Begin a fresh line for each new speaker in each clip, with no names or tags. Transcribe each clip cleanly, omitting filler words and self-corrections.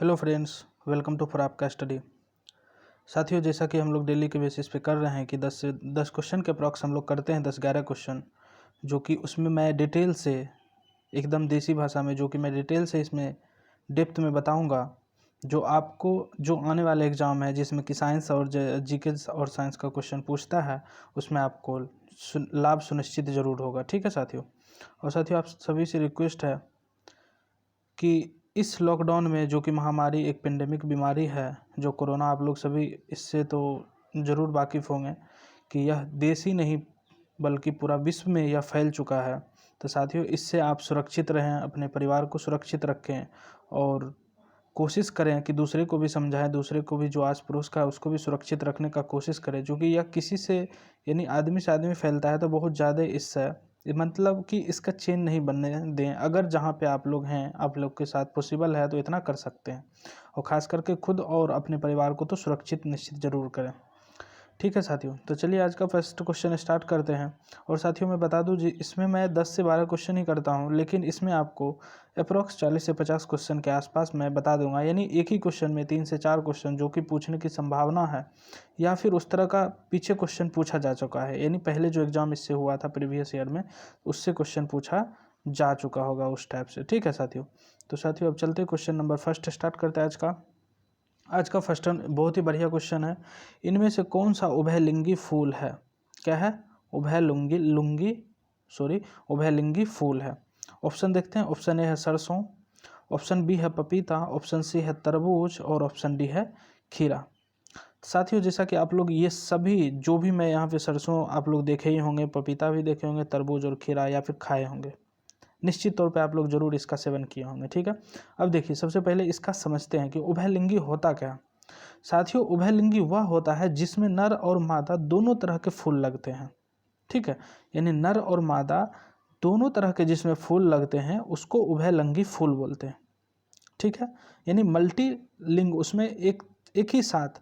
Hello friends, welcome to for आपका study. साथियों, जैसा कि हम लोग डेली के बेसिस पे कर रहे हैं कि 10 से 10 क्वेश्चन के अप्रॉक्स हम लोग करते हैं, 10-11 क्वेश्चन, जो कि उसमें मैं डिटेल से एकदम देसी भाषा में डिटेल से इसमें डेप्थ में बताऊंगा, जो आपको जो आने वाला एग्ज़ाम है जिसमें कि साइंस और जीके और साइंस का क्वेश्चन पूछता है, उसमें आपको लाभ सुनिश्चित ज़रूर होगा। ठीक है साथियों। और साथियों, आप सभी से रिक्वेस्ट है कि इस लॉकडाउन में जो कि महामारी एक पेंडेमिक बीमारी है, जो कोरोना, आप लोग सभी इससे तो ज़रूर वाकिफ़ होंगे कि यह देश ही नहीं बल्कि पूरा विश्व में यह फैल चुका है। तो साथियों, इससे आप सुरक्षित रहें, अपने परिवार को सुरक्षित रखें और कोशिश करें कि दूसरे को भी समझाएं, दूसरे को भी जो आस पड़ोस का है उसको भी सुरक्षित रखने का कोशिश करें, जो कि यह किसी से यानी आदमी से आदमी फैलता है तो बहुत ज़्यादा इससे मतलब कि इसका चेन नहीं बनने दें। अगर जहाँ पे आप लोग हैं, आप लोग के साथ पॉसिबल है तो इतना कर सकते हैं, और ख़ास करके खुद और अपने परिवार को तो सुरक्षित निश्चित ज़रूर करें। ठीक है साथियों, तो चलिए आज का फर्स्ट क्वेश्चन स्टार्ट करते हैं। और साथियों, मैं बता दूं जी, इसमें मैं 10 से 12 क्वेश्चन ही करता हूं, लेकिन इसमें आपको अप्रॉक्स 40 से 50 क्वेश्चन के आसपास मैं बता दूंगा। यानी एक ही क्वेश्चन में 3 से 4 क्वेश्चन जो कि पूछने की संभावना है, या फिर उस तरह का पीछे क्वेश्चन पूछा जा चुका है, यानी पहले जो एग्ज़ाम इससे हुआ था प्रीवियस ईयर में, उससे क्वेश्चन पूछा जा चुका होगा उस टाइप से। ठीक है साथियों। तो साथियों, अब चलते क्वेश्चन नंबर फर्स्ट स्टार्ट करते हैं आज का फर्स्ट बहुत ही बढ़िया क्वेश्चन है। इनमें से कौन सा उभयलिंगी फूल है? क्या है? उभयलिंगी फूल है। ऑप्शन देखते हैं। ऑप्शन ए है सरसों, ऑप्शन बी है पपीता, ऑप्शन सी है तरबूज और ऑप्शन डी है खीरा। साथियों, जैसा कि आप लोग ये सभी जो भी मैं यहाँ पे सरसों आप लोग देखे ही होंगे, पपीता भी देखे होंगे, तरबूज और खीरा या फिर खाए होंगे, निश्चित तौर पे आप लोग जरूर इसका सेवन किए होंगे। ठीक है। अब देखिए, सबसे पहले इसका समझते हैं कि उभयलिंगी होता क्या। साथियों, उभयलिंगी वह होता है जिसमें नर और मादा दोनों तरह के फूल लगते हैं। ठीक है। यानी नर और मादा दोनों तरह के जिसमें फूल लगते हैं उसको उभयलिंगी फूल बोलते हैं। ठीक है। यानी मल्टी लिंग, उसमें एक ही साथ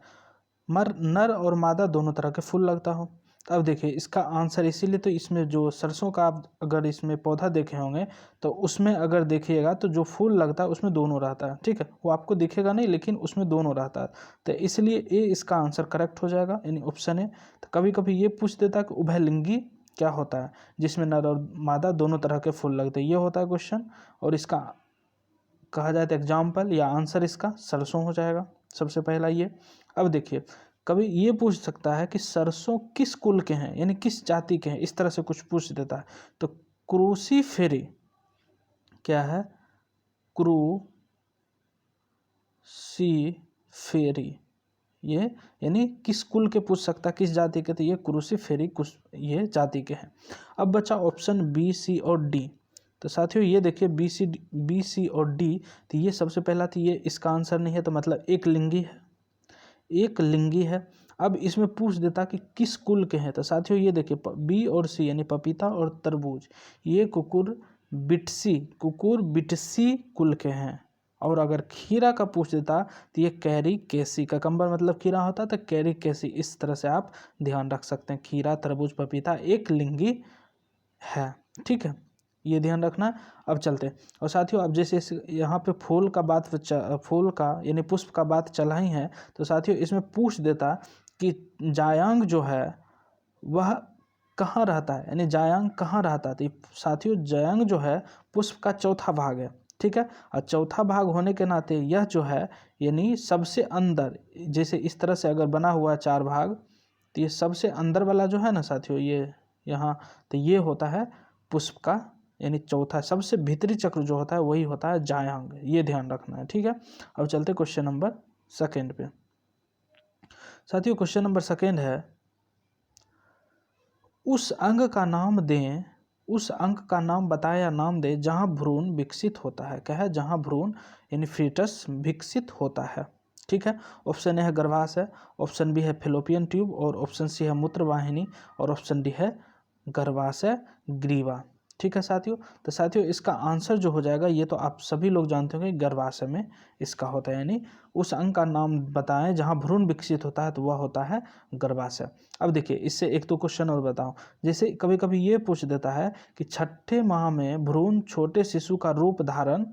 नर और मादा दोनों तरह के फूल लगता हो। अब देखिए इसका आंसर, इसीलिए तो इसमें जो सरसों का आप अगर इसमें पौधा देखे होंगे तो उसमें अगर देखिएगा तो जो फूल लगता है उसमें दोनों रहता है। ठीक है। वो आपको दिखेगा नहीं, लेकिन उसमें दोनों रहता है, तो इसलिए ए इसका आंसर करेक्ट हो जाएगा, यानी ऑप्शन ए। तो कभी कभी ये पूछ देता है कि उभयलिंगी क्या होता है, जिसमें नर और मादा दोनों तरह के फूल लगते हैं, ये होता है क्वेश्चन। और इसका कहा जाए तो एग्जाम्पल या आंसर इसका सरसों हो जाएगा, सबसे पहला ये। अब देखिए, कभी ये पूछ सकता है कि सरसों किस कुल के हैं, यानी किस जाति के हैं, इस तरह से कुछ पूछ देता है। तो क्रूसीफेरी, क्या है? क्रूसीफेरी, ये यानी किस कुल के पूछ सकता है, किस जाति के, तो ये क्रूसीफेरी कुछ ये जाति के हैं। अब बचा ऑप्शन बी, सी और डी। तो साथियों ये देखिए, बी सी और डी, तो ये सबसे पहला तो ये इसका आंसर नहीं है, तो मतलब एक लिंगी है, एक लिंगी है। अब इसमें पूछ देता कि किस कुल के हैं, तो साथियों ये देखिए, बी और सी यानी पपीता और तरबूज, ये कुकुर बिटसी कुल के हैं। और अगर खीरा का पूछ देता तो ये कैरी केसी का कंबर मतलब खीरा होता, तो कैरी केसी, इस तरह से आप ध्यान रख सकते हैं। खीरा, तरबूज, पपीता एक लिंगी है। ठीक है, ये ध्यान रखना। अब चलते हैं। और साथियों, अब जैसे यहाँ पे फूल का यानी पुष्प का बात चला ही है, तो साथियों इसमें पूछ देता कि जायांग जो है वह कहाँ रहता है, यानी जायांग कहाँ रहता है। तो साथियों, जायांग जो है पुष्प का चौथा भाग है। ठीक है। और चौथा भाग होने के नाते यह जो है यानी सबसे अंदर, जैसे इस तरह से अगर बना हुआ है 4 भाग, तो ये सबसे अंदर वाला जो है ना साथियों, ये यहाँ, तो ये होता है पुष्प का यानी चौथा, सबसे भीतरी चक्र जो होता है वही होता है जायांग, ये ध्यान रखना है। ठीक है। अब चलते क्वेश्चन नंबर सेकेंड पे। साथियों, क्वेश्चन नंबर सेकेंड है, उस अंग का नाम दें, उस अंग का नाम बताया नाम दे जहां भ्रूण विकसित होता है। क्या है? जहां भ्रूण यानी फीटस विकसित होता है। ठीक है। ऑप्शन ए है गर्भाशय, ऑप्शन बी है फेलोपियन ट्यूब, और ऑप्शन सी है मूत्रवाहिनी, और ऑप्शन डी है गर्भाशय ग्रीवा। ठीक है साथियों। तो साथियों इसका आंसर जो हो जाएगा, ये तो आप सभी लोग जानते होंगे, गर्भाशय में इसका होता है, यानी उस अंग का नाम बताएं जहां भ्रूण विकसित होता है, तो वह होता है गर्भाशय। अब देखिए, इससे एक दो क्वेश्चन और बताऊं। जैसे कभी कभी ये पूछ देता है कि छठे माह में भ्रूण छोटे शिशु का रूप धारण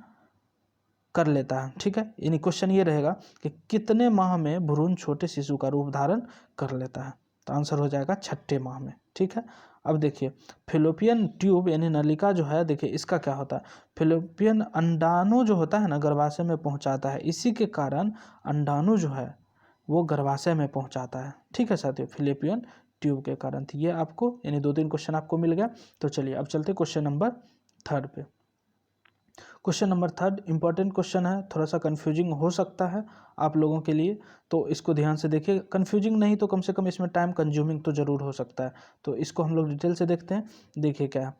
कर लेता है। ठीक है, यानी क्वेश्चन ये रहेगा कि कितने माह में भ्रूण छोटे शिशु का रूप धारण कर लेता है, तो आंसर हो जाएगा 6ठे माह में। ठीक है, अब देखिए फिलोपियन ट्यूब यानी नलिका जो है, देखिए इसका क्या होता है, फिलोपियन अंडाणु जो होता है ना गर्भाशय में पहुंचाता है, इसी के कारण अंडाणु जो है वो गर्भाशय में पहुंचाता है। ठीक है साथियों, फिलोपियन ट्यूब के कारण। तो ये आपको यानी 2-3 क्वेश्चन आपको मिल गया। तो चलिए अब चलते क्वेश्चन नंबर 3 पे। क्वेश्चन नंबर 3 इंपॉर्टेंट क्वेश्चन है, थोड़ा सा कंफ्यूजिंग हो सकता है आप लोगों के लिए, तो इसको ध्यान से देखिए। कंफ्यूजिंग नहीं तो कम से कम इसमें टाइम कंज्यूमिंग तो ज़रूर हो सकता है, तो इसको हम लोग डिटेल से देखते हैं। देखिए क्या है,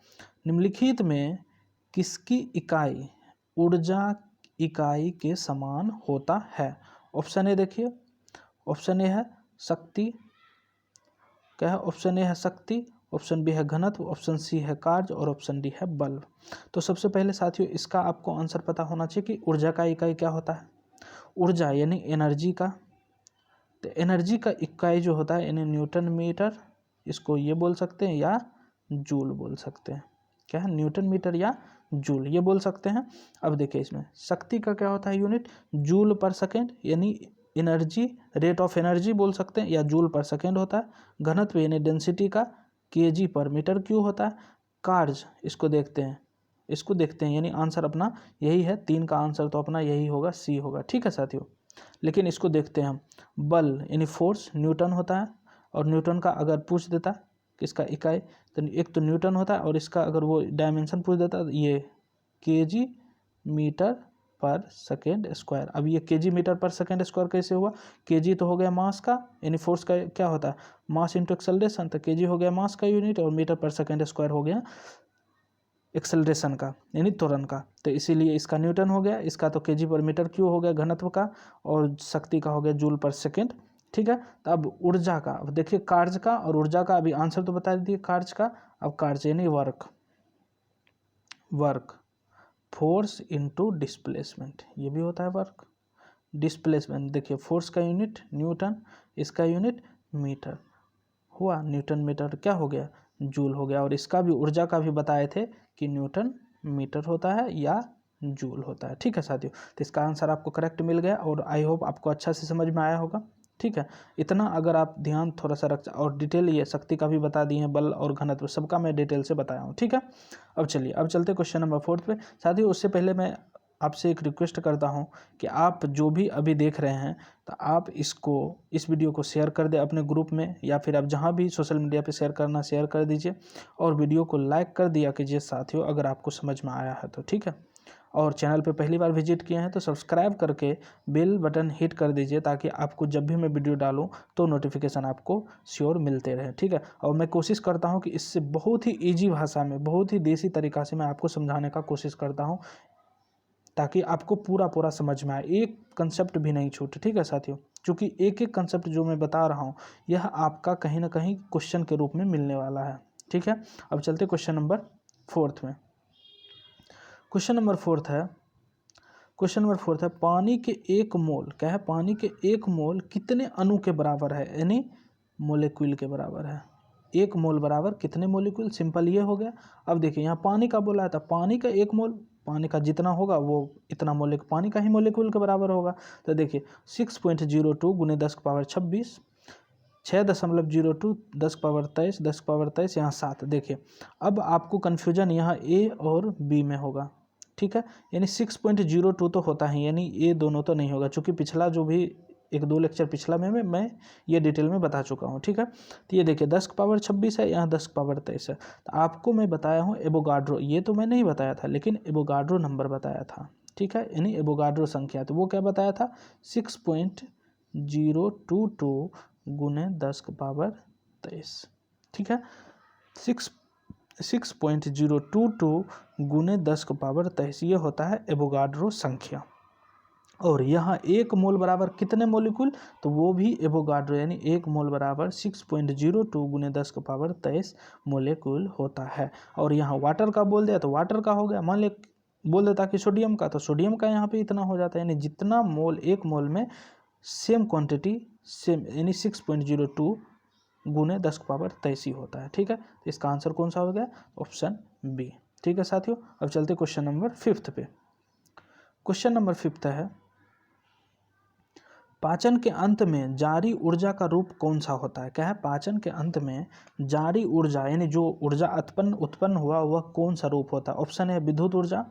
निम्नलिखित में किसकी इकाई ऊर्जा इकाई के समान होता है। ऑप्शन ए देखिए, ऑप्शन ए है शक्ति, क्या है, ऑप्शन ए है शक्ति, ऑप्शन बी है घनत्व, ऑप्शन सी है कार्य और ऑप्शन डी है बल। तो सबसे पहले साथियों इसका आपको आंसर पता होना चाहिए कि ऊर्जा का इकाई क्या होता है। ऊर्जा यानी एनर्जी का, तो एनर्जी का इकाई जो होता है यानी न्यूटन मीटर, इसको ये बोल सकते हैं या जूल बोल सकते हैं। क्या है, न्यूटन मीटर या जूल ये बोल सकते हैं। अब देखिए इसमें शक्ति का क्या होता है यूनिट, जूल पर सेकेंड यानी एनर्जी, रेट ऑफ एनर्जी बोल सकते हैं, या जूल पर सेकेंड होता है। घनत्व यानी डेंसिटी का केजी पर मीटर क्यूब होता है। कार्य इसको देखते हैं, इसको देखते हैं यानी आंसर अपना यही है, 3 का आंसर तो अपना यही होगा, सी होगा। ठीक है साथियों, लेकिन इसको देखते हैं हम, बल यानी फोर्स न्यूटन होता है, और न्यूटन का अगर पूछ देता किसका इकाई, तो एक तो न्यूटन होता है और इसका अगर वो डायमेंशन पूछ देता तो ये केजी मीटर पर सेकेंड स्क्वायर। अब ये केजी मीटर पर सेकेंड स्क्वायर कैसे हुआ, केजी तो हो गया मास का यानी फोर्स का क्या होता है मास इंटू एक्सेलरेशन, तो केजी हो गया मास का यूनिट और मीटर पर सेकेंड स्क्वायर हो गया एक्सेलरेशन का यानी त्वरण का, तो इसीलिए इसका न्यूटन हो गया, इसका तो केजी पर मीटर क्यूब हो गया घनत्व का, और शक्ति का हो गया जूल पर सेकेंड। ठीक है, तो अब ऊर्जा का, अब देखिए कार्य का और ऊर्जा का अभी आंसर तो बता दीजिए कार्य का। अब कार्य यानी work, work force into displacement, ये भी होता है वर्क। डिस्प्लेसमेंट देखिए फोर्स का यूनिट न्यूटन, इसका यूनिट मीटर हुआ, न्यूटन मीटर क्या हो गया जूल हो गया, और इसका भी ऊर्जा का भी बताए थे कि न्यूटन मीटर होता है या जूल होता है। ठीक है साथियों, तो इसका आंसर आपको करेक्ट मिल गया और आई होप आपको अच्छा से समझ में आया होगा। ठीक है, इतना अगर आप ध्यान थोड़ा सा रख, और डिटेल ये शक्ति का भी बता दिए हैं, बल और घनत्व सबका मैं डिटेल से बताया हूँ। ठीक है, अब चलिए अब चलते क्वेश्चन नंबर 4 पे। साथियों उससे पहले मैं आपसे एक रिक्वेस्ट करता हूं कि आप जो भी अभी देख रहे हैं तो आप इस वीडियो को शेयर कर दें अपने ग्रुप में, या फिर आप जहां भी सोशल मीडिया पे शेयर करना शेयर कर दीजिए, और वीडियो को लाइक कर दिया कीजिए साथियों अगर आपको समझ में आया है तो। ठीक है, और चैनल पे पहली बार विजिट किए हैं तो सब्सक्राइब करके बेल बटन हिट कर दीजिए, ताकि आपको जब भी मैं वीडियो डालूं तो नोटिफिकेशन आपको श्योर मिलते रहे। ठीक है, और मैं कोशिश करता हूं कि इससे बहुत ही ईजी भाषा में, बहुत ही देसी तरीक़ा से मैं आपको समझाने का कोशिश करता हूं, ताकि आपको पूरा पूरा समझ में आए, एक कंसेप्ट भी नहीं छूटे। ठीक है साथियों, क्योंकि एक एक कंसेप्ट जो मैं बता रहा हूँ यह आपका कहीं ना कहीं क्वेश्चन के रूप में मिलने वाला है। ठीक है, अब चलते क्वेश्चन नंबर 4 में। क्वेश्चन नंबर 4 है, क्वेश्चन नंबर 4 है पानी के 1 मोल, क्या है, पानी के 1 मोल कितने अणु के बराबर है, यानी मोलिक्यूल के बराबर है। 1 मोल बराबर कितने मोलिक्यूल, सिंपल ये हो गया। अब देखिए यहाँ पानी का बोला है, तो पानी का 1 मोल, पानी का जितना होगा वो इतना मोलिक्यूल, पानी का ही मोलिक्यूल के बराबर होगा। तो देखिए 6.02 गुने 10⁻26, 6.02 10⁻23, 10⁻23 यहाँ 7। देखिए अब आपको कन्फ्यूजन यहाँ ए और बी में होगा। ठीक है, यानी 6.02 तो होता है, यानी ये दोनों तो नहीं होगा, चूँकि पिछला जो भी 1-2 लेक्चर पिछला में मैं ये डिटेल में बता चुका हूँ। ठीक है, तो ये देखिए 10⁻26 है, यहाँ 10⁻23 है, तो आपको मैं बताया हूँ एवोगाड्रो, ये तो मैं नहीं बताया था लेकिन एवोगाड्रो नंबर बताया था। ठीक है, यानी एवोगाड्रो संख्या, तो वो क्या बताया था 6.022 गुने 10⁻23। ठीक है, 6.022 गुने 10⁻23 ये होता है एवोगाड्रो संख्या। और यहाँ 1 मोल बराबर कितने मोलिक्यूल, तो वो भी एवोगाड्रो, यानी 1 मोल बराबर 6.02 गुने 10⁻23 मोलिक्यूल होता है। और यहाँ वाटर का बोल दिया तो वाटर का हो गया, मान ले बोल देता कि सोडियम का, तो सोडियम का यहाँ पे इतना हो जाता है, यानी जितना मोल 1 मोल में सेम क्वांटिटी सेम, यानी 6.02 गुने 10⁻23 ही होता है। ठीक है, तो इसका आंसर कौन सा हो गया, ऑप्शन बी। ठीक है साथियों, अब चलते क्वेश्चन नंबर 5 पे। क्वेश्चन नंबर 5 है, पाचन के अंत में जारी ऊर्जा का रूप कौन सा होता है? क्या है? पाचन के अंत में जारी ऊर्जा यानी जो ऊर्जा उत्पन्न हुआ वह कौन सा रूप होता है? ऑप्शन है विद्युत ऊर्जा,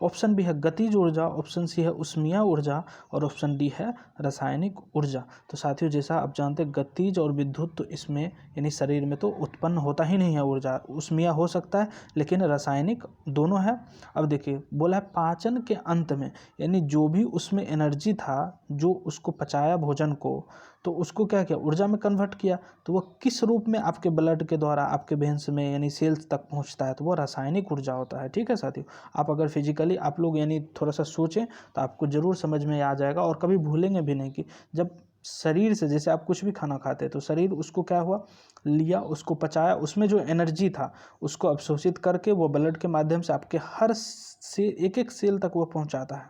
ऑप्शन बी है गतिज ऊर्जा, ऑप्शन सी है उष्मीय ऊर्जा और ऑप्शन डी है रासायनिक ऊर्जा। तो साथियों, जैसा आप जानते हैं गतिज और विद्युत तो इसमें यानी शरीर में तो उत्पन्न होता ही नहीं है ऊर्जा, उष्मीय हो सकता है लेकिन रासायनिक दोनों है। अब देखिए बोला है पाचन के अंत में, यानी जो भी उसमें एनर्जी था जो उसको पचाया भोजन को, तो उसको क्या किया? ऊर्जा में कन्वर्ट किया। तो वो किस रूप में आपके ब्लड के द्वारा आपके वेन्स में यानी सेल्स तक पहुंचता है? तो वो रासायनिक ऊर्जा होता है। ठीक है साथियों, आप अगर फिजिकली आप लोग यानी थोड़ा सा सोचें तो आपको ज़रूर समझ में आ जाएगा और कभी भूलेंगे भी नहीं कि जब शरीर से, जैसे आप कुछ भी खाना खाते हैं तो शरीर उसको क्या हुआ, लिया, उसको पचाया, उसमें जो एनर्जी था उसको अवशोषित करके वो ब्लड के माध्यम से आपके हर से एक एक सेल तक वो पहुंचाता है।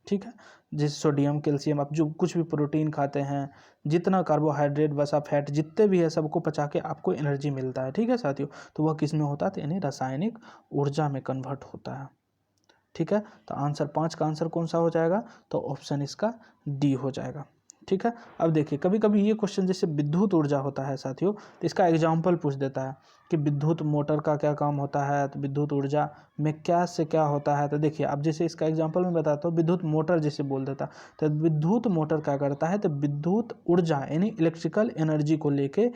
ठीक है, जैसे सोडियम, कैल्शियम, आप जो कुछ भी प्रोटीन खाते हैं, जितना कार्बोहाइड्रेट, वसा, फैट जितने भी है सबको पचा के आपको एनर्जी मिलता है। ठीक है साथियों, तो वह किस में होता है? यानी रासायनिक ऊर्जा में कन्वर्ट होता है। ठीक है, तो आंसर 5 का आंसर कौन सा हो जाएगा? तो ऑप्शन इसका डी हो जाएगा। ठीक है, अब देखिए कभी कभी ये क्वेश्चन जैसे विद्युत ऊर्जा होता है साथियों, तो इसका एग्जाम्पल पूछ देता है कि विद्युत मोटर का क्या काम होता है, तो विद्युत ऊर्जा में क्या से क्या होता है। तो देखिए अब जैसे इसका एग्जाम्पल मैं बताता हूँ, विद्युत मोटर जैसे बोल देता, तो विद्युत मोटर क्या करता है? तो विद्युत ऊर्जा यानी इलेक्ट्रिकल एनर्जी को लेके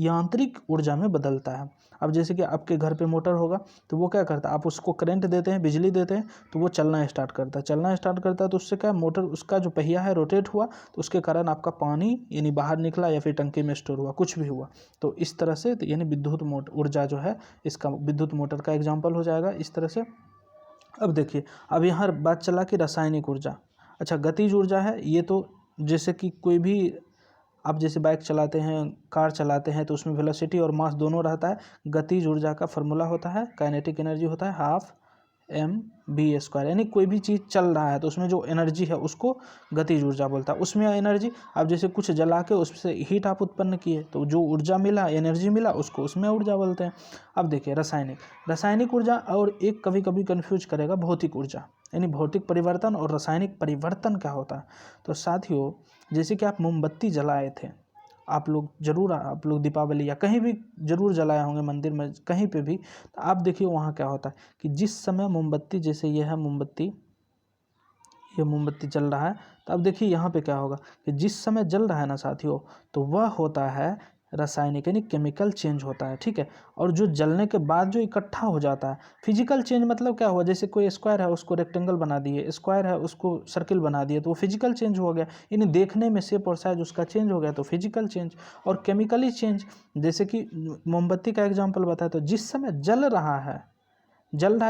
यांत्रिक ऊर्जा में बदलता है। अब जैसे कि आपके घर पे मोटर होगा तो वो क्या करता है? आप उसको करंट देते हैं, बिजली देते हैं, तो वो चलना स्टार्ट करता है। तो उससे क्या, मोटर उसका जो पहिया है रोटेट हुआ, तो उसके कारण आपका पानी यानी बाहर निकला या फिर टंकी में स्टोर हुआ, कुछ भी हुआ। तो इस तरह से यानी विद्युत ऊर्जा जो है इसका विद्युत मोटर का एग्जाम्पल हो जाएगा इस तरह से। अब देखिए, अब यहाँ बात चला कि रासायनिक ऊर्जा। अच्छा, गतिज ऊर्जा है ये, तो जैसे कि कोई भी आप जैसे बाइक चलाते हैं, कार चलाते हैं, तो उसमें वेलोसिटी और मास दोनों रहता है। गतिज ऊर्जा का फॉर्मूला होता है, काइनेटिक एनर्जी होता है हाफ mv², यानी कोई भी चीज़ चल रहा है तो उसमें जो एनर्जी है उसको गतिज ऊर्जा बोलता है। उसमें एनर्जी, आप जैसे कुछ जला के उससे हीट आप उत्पन्न किए तो जो ऊर्जा मिला, एनर्जी मिला, उसको उसमें ऊर्जा बोलते हैं। अब देखिए रासायनिक ऊर्जा और एक कभी कभी कन्फ्यूज करेगा भौतिक ऊर्जा, यानी भौतिक परिवर्तन और रासायनिक परिवर्तन क्या होता है। तो साथियों, जैसे कि आप मोमबत्ती जलाए थे, आप लोग दीपावली या कहीं भी जरूर जलाए होंगे, मंदिर में कहीं पे भी, तो आप देखिए वहाँ क्या होता है कि जिस समय मोमबत्ती, जैसे ये है मोमबत्ती, ये मोमबत्ती जल रहा है, तो अब देखिए यहाँ पे क्या होगा कि जिस समय जल रहा है ना साथियों, तो वह होता है रासायनिक यानी केमिकल चेंज होता है। ठीक है, और जो जलने के बाद जो इकट्ठा हो जाता है, फिजिकल चेंज मतलब क्या हुआ, जैसे कोई स्क्वायर है उसको रेक्टेंगल बना दिए, स्क्वायर है उसको सर्किल बना दिए, तो वो फिजिकल चेंज हो गया, यानी देखने में शेप और साइज उसका चेंज हो गया, तो फिजिकल चेंज। और केमिकली चेंज, जैसे कि मोमबत्ती का एग्जाम्पल बताया, तो जिस समय जल रहा है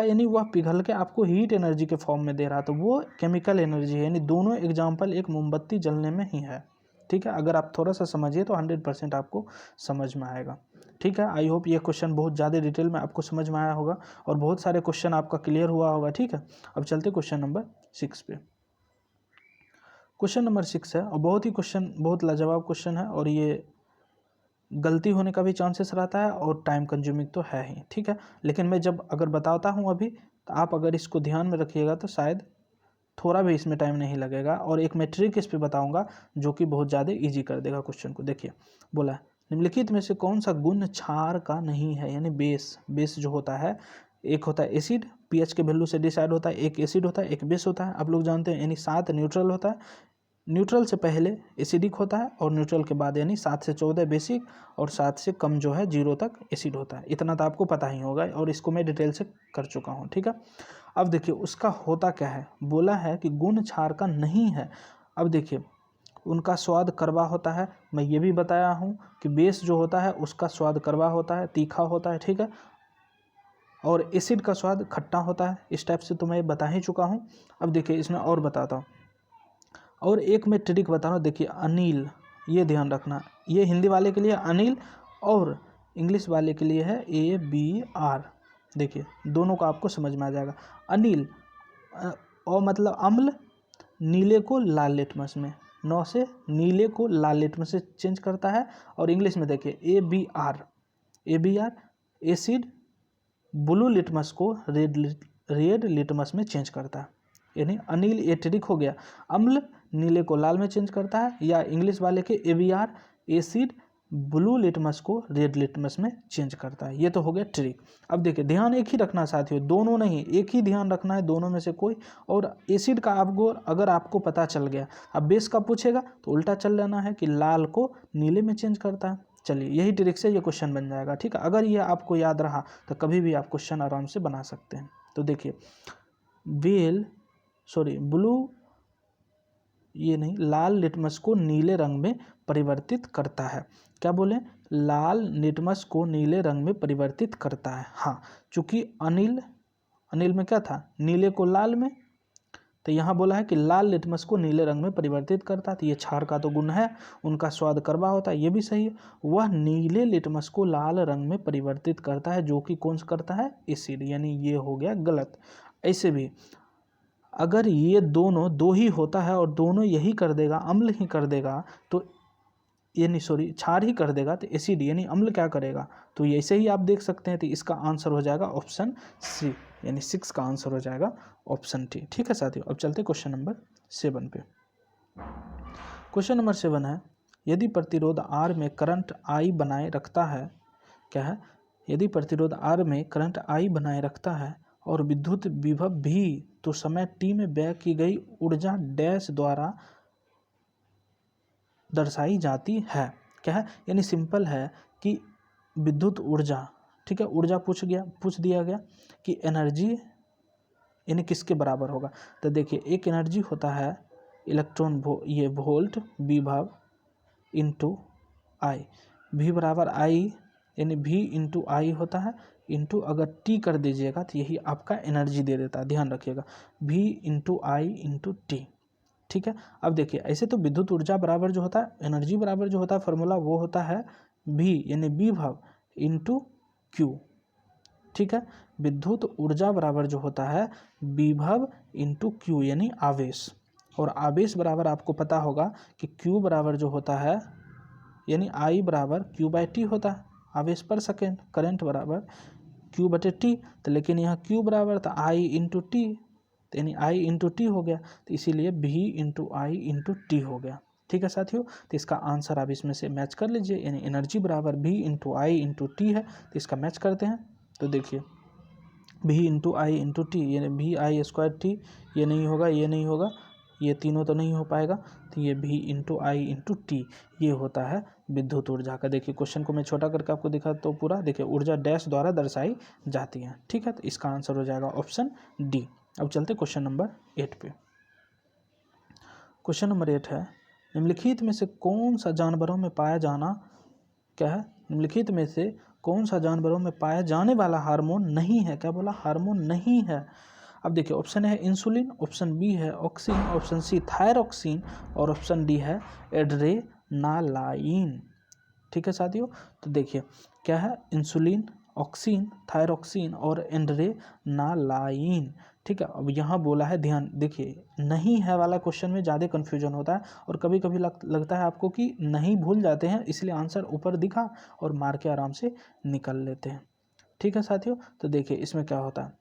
यानी वह पिघल के आपको हीट एनर्जी के फॉर्म में दे रहा है, तो वो केमिकल एनर्जी है। यानी दोनों एग्जाम्पल एक मोमबत्ती जलने में ही है। ठीक है, अगर आप थोड़ा सा समझिए तो 100% आपको समझ में आएगा। ठीक है, आई होप ये क्वेश्चन बहुत ज़्यादा डिटेल में आपको समझ में आया होगा और बहुत सारे क्वेश्चन आपका क्लियर हुआ होगा। ठीक है, अब चलते क्वेश्चन नंबर 6 पे। क्वेश्चन नंबर 6 है और बहुत लाजवाब क्वेश्चन है और ये गलती होने का भी चांसेस रहता है और टाइम कंज्यूमिंग तो है ही। ठीक है, लेकिन मैं जब अगर बताता हूँ अभी, तो आप अगर इसको ध्यान में रखिएगा तो शायद थोड़ा भी इसमें टाइम नहीं लगेगा। और एक मैं ट्रिक इस पे बताऊंगा जो कि बहुत ज़्यादा इजी कर देगा क्वेश्चन को। देखिए बोला है, निम्नलिखित में से कौन सा गुण क्षार का नहीं है, यानी बेस जो होता है, एक होता है एसिड, पीएच के वैल्यू से डिसाइड होता है, एक एसिड होता है, एक बेस होता है। आप लोग जानते हैं, यानी 7 न्यूट्रल होता है, न्यूट्रल से पहले एसिडिक होता है और न्यूट्रल के बाद यानी 7 से 14 बेसिक और 7 से कम जो है 0 तक एसिड होता है। इतना तो आपको पता ही होगा और इसको मैं डिटेल से कर चुका हूँ। ठीक है, अब देखिए उसका होता क्या है, बोला है कि गुण क्षार का नहीं है। अब देखिए उनका स्वाद कड़वा होता है, मैं ये भी बताया हूँ कि बेस जो होता है उसका स्वाद कड़वा होता है, तीखा होता है। ठीक है, और एसिड का स्वाद खट्टा होता है। इस टाइप से तो मैं बता ही चुका हूँ। अब देखिए इसमें और बताता हूँ, और एक मैं ट्रिक बता रहा हूँ। देखिए अनिल, ये ध्यान रखना, ये हिंदी वाले के लिए अनिल और इंग्लिश वाले के लिए है ABR। देखिए दोनों का आपको समझ में आ जाएगा। अनिल और मतलब अम्ल, नीले को लाल लिटमस में, 9 से नीले को लाल लिटमस से चेंज करता है। और इंग्लिश में देखिए ABR एसिड, ब्लू लिटमस को रेड लिटमस में चेंज करता है। यानी अनिल एटरिक हो गया। अम्ल नीले को लाल में चेंज करता है, या इंग्लिश वाले के ABR एसिड ब्लू लिटमस को रेड लिटमस में चेंज करता है। ये तो हो गया ट्रिक। अब देखिए ध्यान एक ही रखना साथियों, दोनों नहीं, एक ही ध्यान रखना है, दोनों में से कोई। और एसिड का आपको अगर आपको पता चल गया, अब बेस का पूछेगा तो उल्टा चल लेना है कि लाल को नीले में चेंज करता है। चलिए यही ट्रिक से ये क्वेश्चन बन जाएगा, ठीक है। अगर ये आपको याद रहा तो कभी भी आप क्वेश्चन आराम से बना सकते हैं। तो देखिए ब्लू, ये नहीं, लाल लिटमस को नीले रंग में परिवर्तित करता है। क्या बोले? लाल लिटमस को नीले रंग में परिवर्तित करता है। हाँ, चूंकि अनिल में क्या था, नीले को लाल में, तो यहाँ बोला है कि लाल लिटमस को नीले रंग में परिवर्तित करता है। तो ये क्षार का तो गुण है, उनका स्वाद कड़वा होता है, ये भी सही है। वह नीले लिटमस को लाल रंग में परिवर्तित करता है, जो कि कौन सा करता है? एसिड, यानी ये हो गया गलत। ऐसे भी अगर ये दोनों दो ही होता है और दोनों यही कर देगा, अम्ल ही कर देगा, तो यानी क्षार ही कर देगा, तो एसिड यानी अम्ल क्या करेगा? तो ऐसे ही आप देख सकते हैं। तो इसका आंसर हो जाएगा ऑप्शन सी, यानी 6 का आंसर हो जाएगा ऑप्शन टी। ठीक है साथियों, अब चलते क्वेश्चन नंबर 7 पे। क्वेश्चन नंबर 7 है, यदि प्रतिरोध R में करंट I बनाए रखता है, क्या है? यदि प्रतिरोध R में करंट I बनाए रखता है और विद्युत विभव भी, तो समय t में व्यय की गई ऊर्जा डैश द्वारा दर्शाई जाती है। क्या है? यानी सिंपल है कि विद्युत ऊर्जा, ठीक है, ऊर्जा पूछ दिया गया कि एनर्जी यानी किसके बराबर होगा। तो देखिए एक एनर्जी होता है इलेक्ट्रॉन ये वोल्ट विभव इंटू आई, V बराबर आई, यानी V इंटू आई होता है, इंटू अगर T कर दीजिएगा तो यही आपका एनर्जी दे देता है, ध्यान रखिएगा, V इंटू आई इंटू टी। ठीक है। अब देखिए ऐसे तो विद्युत ऊर्जा बराबर जो होता है, एनर्जी बराबर जो होता है फॉर्मूला, वो होता है V यानी विभव इंटू Q। ठीक है, विद्युत ऊर्जा बराबर जो होता है विभव इंटू Q यानी आवेश, और आवेश बराबर आपको पता होगा कि Q बराबर जो होता है यानी I बराबर Q बाई टी होता है, आवेश पर सेकेंड, करंट बराबर Q बटे टी। तो लेकिन यहाँ Q बराबर था I इंटू टी, तो यानी I इंटू टी हो गया, तो इसीलिए V इंटू आई इंटू टी हो गया। ठीक है साथियों, तो इसका आंसर आप इसमें से मैच कर लीजिए, यानी एनर्जी बराबर V इंटू आई इंटू टी है, तो इसका मैच करते हैं। तो देखिए V इंटू आई इंटू टी यानी VI²T, ये नहीं होगा, ये नहीं होगा, ये तीनों तो नहीं हो पाएगा, तो ये V इंटू आई इंटू टी ये होता है विद्युत ऊर्जा का। देखिए क्वेश्चन को मैं छोटा करके आपको दिखा तो पूरा देखिए, ऊर्जा डैश द्वारा दर्शाई जाती है। ठीक है, तो इसका आंसर हो जाएगा ऑप्शन डी। अब चलते क्वेश्चन नंबर 8 पे। क्वेश्चन नंबर 8 है, निम्नलिखित में से कौन सा जानवरों में पाया जाना, क्या है, निम्नलिखित में से कौन सा जानवरों में पाया जाने वाला हार्मोन नहीं है? क्या बोला? हार्मोन नहीं है। अब देखिए ऑप्शन है इंसुलिन, ऑप्शन बी है ऑक्सिन, ऑप्शन सी थायरॉक्सिन, और ऑप्शन डी है एड्रेनालाइन। ठीक है साथियों, तो देखिए क्या है, इंसुलिन, ऑक्सिन, थायरॉक्सिन और एड्रेनालाइन। ठीक है, अब यहाँ बोला है, ध्यान देखिए, नहीं है वाला क्वेश्चन में ज़्यादा कन्फ्यूजन होता है, और कभी कभी लगता है आपको कि नहीं भूल जाते हैं, इसलिए आंसर ऊपर दिखा और मार के आराम से निकल लेते हैं। ठीक है साथियों, तो देखिए इसमें क्या होता है,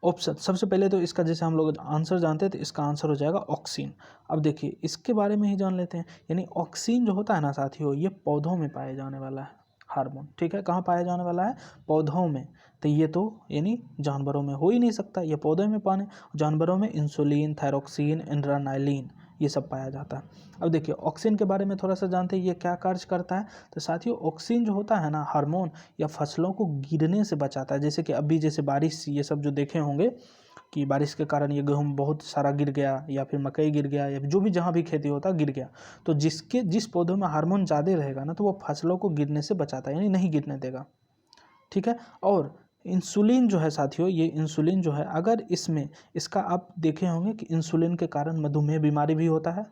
ऑप्शन सबसे पहले तो इसका जैसे हम लोग आंसर जानते हैं, तो इसका आंसर हो जाएगा ऑक्सीन। अब देखिए इसके बारे में ही जान लेते हैं, यानी ऑक्सीन जो होता है ना साथियों, ये पौधों में पाए जाने वाला है हार्मोन। ठीक है, कहाँ पाया जाने वाला है? पौधों में। तो ये तो यानी जानवरों में हो ही नहीं सकता, ये पौधों में पाने, जानवरों में इंसुलिन, थायरॉक्सिन, एड्रेनालाइन ये सब पाया जाता है। अब देखिए ऑक्सीन के बारे में थोड़ा सा जानते हैं, ये क्या कार्य करता है। तो साथियों ऑक्सीन जो होता है ना हार्मोन, या फसलों को गिरने से बचाता है। जैसे कि अभी जैसे बारिश ये सब जो देखे होंगे कि बारिश के कारण ये गेहूँ बहुत सारा गिर गया, या फिर मकई गिर गया, या जो भी जहाँ भी खेती होता है गिर गया, तो जिस पौधों में हार्मोन ज़्यादा रहेगा ना, तो वो फसलों को गिरने से बचाता है, यानी नहीं गिरने देगा। ठीक है, और इंसुलिन जो है साथियों, ये इंसुलिन जो है, अगर इसमें इसका आप देखे होंगे कि इंसुलिन के कारण मधुमेह बीमारी भी होता है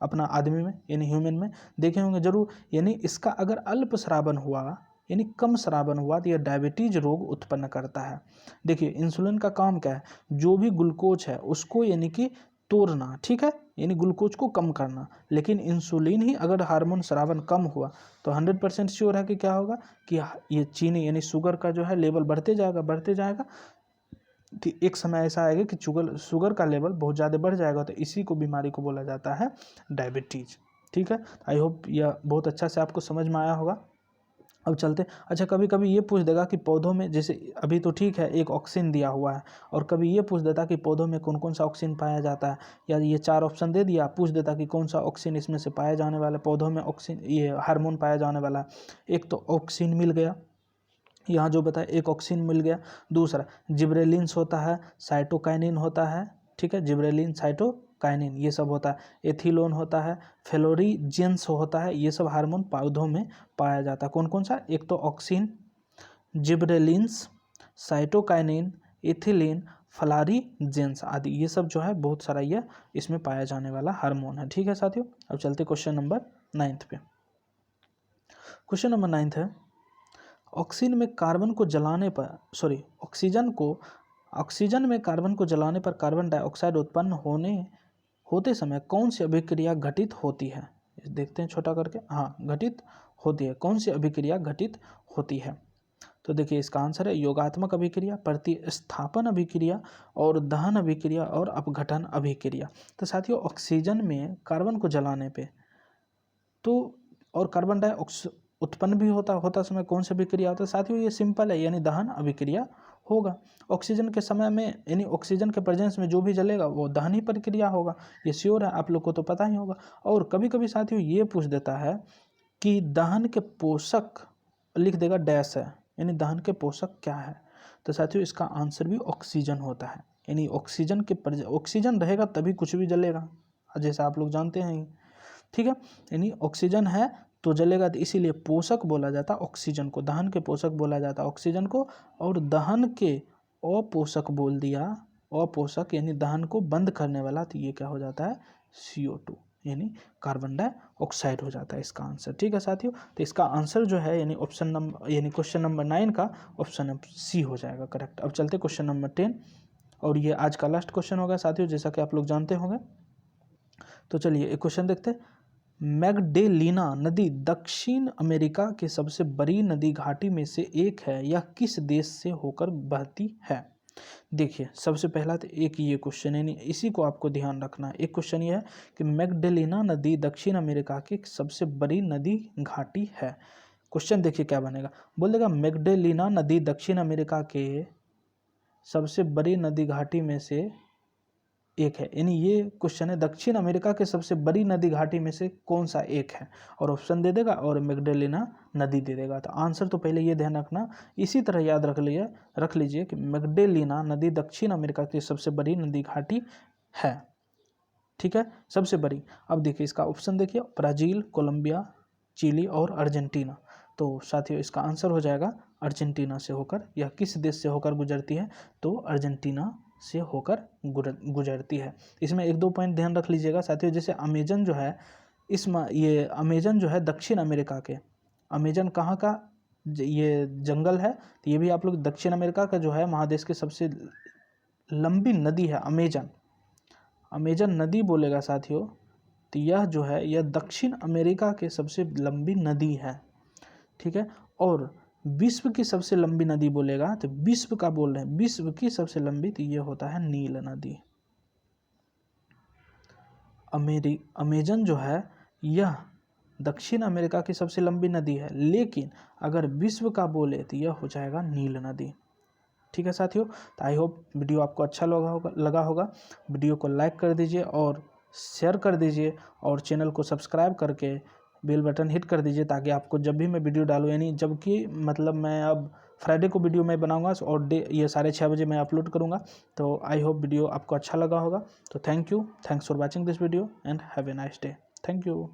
अपना आदमी में, यानी ह्यूमन में देखे होंगे जरूर। यानी इसका अगर अल्प स्रावन हुआ, यानी कम स्रावन हुआ, तो यह डायबिटीज रोग उत्पन्न करता है। देखिए इंसुलिन का काम क्या है, जो भी ग्लूकोज है उसको यानी कि तोड़ना, ठीक है, यानी ग्लूकोज को कम करना। लेकिन इंसुलिन ही अगर हार्मोन स्रावन कम हुआ, तो 100% श्योर है कि क्या होगा, कि ये चीनी यानी शुगर का जो है लेवल बढ़ते जाएगा, एक समय ऐसा आएगा कि शुगर का लेवल बहुत ज़्यादा बढ़ जाएगा, तो इसी को बीमारी को बोला जाता है डायबिटीज़। ठीक है, आई होप यह बहुत अच्छा से आपको समझ में आया होगा। अब चलते, अच्छा कभी कभी ये पूछ देगा कि पौधों में, जैसे अभी तो ठीक है एक ऑक्सीजन दिया हुआ है, और कभी ये पूछ देता कि पौधों में कौन कौन सा ऑक्सीजन पाया जाता है, या ये 4 ऑप्शन दे दिया, पूछ देता कि कौन सा ऑक्सीजन इसमें से पाया जाने वाला, पौधों में ऑक्सीजन ये हार्मोन पाया जाने वाला है। एक तो ऑक्सीजन मिल गया, यहाँ जो बताया एक ऑक्सीजन मिल गया। दूसरा जिब्रेलिन्स होता है, साइटोकाइनिन होता है, ठीक है, जिब्रेलिन साइटोकाइनिन ये सब होता है, एथिलोन होता है, फ्लोरीजेंस होता है, ये सब हार्मोन पौधों में पाया जाता है। कौन कौन सा? एक तो ऑक्सीन, जिब्रेलिन्स, साइटोकाइनिन, एथिलीन, फ्लोरीजेंस आदि, ये सब जो है बहुत सारा ये इसमें पाया जाने वाला हार्मोन है। ठीक है साथियों, अब चलते क्वेश्चन नंबर 9 पे। क्वेश्चन नंबर 9 है, ऑक्सीजन में कार्बन को जलाने पर ऑक्सीजन में कार्बन को जलाने पर कार्बन डाइऑक्साइड उत्पन्न होते समय कौन सी अभिक्रिया घटित होती है? देखते हैं छोटा करके। हाँ, घटित होती है। कौन सी अभिक्रिया घटित होती है? तो देखिए इसका आंसर है योगात्मक अभिक्रिया, प्रतिस्थापन अभिक्रिया, और दहन अभिक्रिया, और अपघटन अभिक्रिया। तो साथियों ऑक्सीजन में कार्बन को जलाने पे तो और कार्बन डाइऑक्साइड उत्पन्न भी होता समय कौन सी अभिक्रिया होता है? साथियों ये सिंपल है, यानी दहन अभिक्रिया होगा। ऑक्सीजन के समय में, यानी ऑक्सीजन के प्रेजेंस में जो भी जलेगा वो दहन ही प्रक्रिया होगा, ये श्योर है, आप लोग को तो पता ही होगा। और कभी कभी साथियों ये पूछ देता है कि दहन के पोषक, लिख देगा डैश है, यानी दहन के पोषक क्या है? तो साथियों इसका आंसर भी ऑक्सीजन होता है, यानी ऑक्सीजन रहेगा तभी कुछ भी जलेगा, जैसा आप लोग जानते हैं। ठीक है, यानी ऑक्सीजन है तो जलेगा, तो इसीलिए पोषक बोला जाता है ऑक्सीजन को, दहन के पोषक बोला जाता है ऑक्सीजन को। और दहन के अपोषक बोल दिया, अपोषक यानी दहन को बंद करने वाला, तो ये क्या हो जाता है? CO2 यानी कार्बन डाइऑक्साइड हो जाता है इसका आंसर। ठीक है साथियों, तो इसका आंसर जो है यानी क्वेश्चन नंबर 9 का ऑप्शन सी हो जाएगा करेक्ट। अब चलते क्वेश्चन नंबर 10, और ये आज का लास्ट क्वेश्चन होगा साथियों, जैसा कि आप लोग जानते होंगे। तो चलिए एक क्वेश्चन देखते हैं। मैग्डेलिना नदी दक्षिण अमेरिका के सबसे बड़ी नदी घाटी में से एक है, यह किस देश से होकर बहती है? देखिए सबसे पहला तो एक ये क्वेश्चन है, इसी को आपको ध्यान रखना है। एक क्वेश्चन ये है कि मैग्डेलिना नदी दक्षिण अमेरिका की सबसे बड़ी नदी घाटी है। क्वेश्चन देखिए क्या बनेगा, बोल देगा मैग्डेलिना नदी दक्षिण अमेरिका के सबसे बड़ी नदी घाटी में से एक है, यानी ये क्वेश्चन है दक्षिण अमेरिका के सबसे बड़ी नदी घाटी में से कौन सा एक है, और ऑप्शन दे देगा और मैग्डेलिना नदी दे देगा। तो आंसर तो पहले ये ध्यान रखना, इसी तरह याद रख लीजिए कि मैग्डेलिना नदी दक्षिण अमेरिका की सबसे बड़ी नदी घाटी है। ठीक है, सबसे बड़ी। अब देखिए इसका ऑप्शन देखिए, ब्राज़ील, कोलंबिया, चिली और अर्जेंटीना। तो साथियों इसका आंसर हो जाएगा अर्जेंटीना से होकर। यह किस देश से होकर गुजरती है? तो अर्जेंटीना से होकर गुजरती है। इसमें एक दो पॉइंट ध्यान रख लीजिएगा साथियों, जैसे अमेजन जो है ये अमेजन जो है दक्षिण अमेरिका के, अमेजन कहाँ का ये जंगल है, तो ये भी आप लोग दक्षिण अमेरिका का जो है महादेश की सबसे लंबी नदी है अमेजन नदी बोलेगा साथियों, तो यह जो है यह दक्षिण अमेरिका के सबसे लंबी नदी है। ठीक है, और विश्व की सबसे लंबी नदी बोलेगा तो विश्व का बोल रहे हैं, विश्व की सबसे लंबी, तो ये होता है नील नदी। अमेजन जो है यह दक्षिण अमेरिका की सबसे लंबी नदी है, लेकिन अगर विश्व का बोले तो यह हो जाएगा नील नदी। ठीक है साथियों, तो आई होप वीडियो आपको अच्छा लगा होगा। वीडियो को लाइक कर दीजिए और शेयर कर दीजिए, और चैनल को सब्सक्राइब करके बेल बटन हिट कर दीजिए, ताकि आपको जब भी मैं वीडियो डालूँ, यानी जबकि मतलब मैं अब फ्राइडे को वीडियो मैं बनाऊंगा और ये 6:30 बजे मैं अपलोड करूंगा। तो आई होप वीडियो आपको अच्छा लगा होगा। तो thanks for watching this video and have a nice day. Thank you.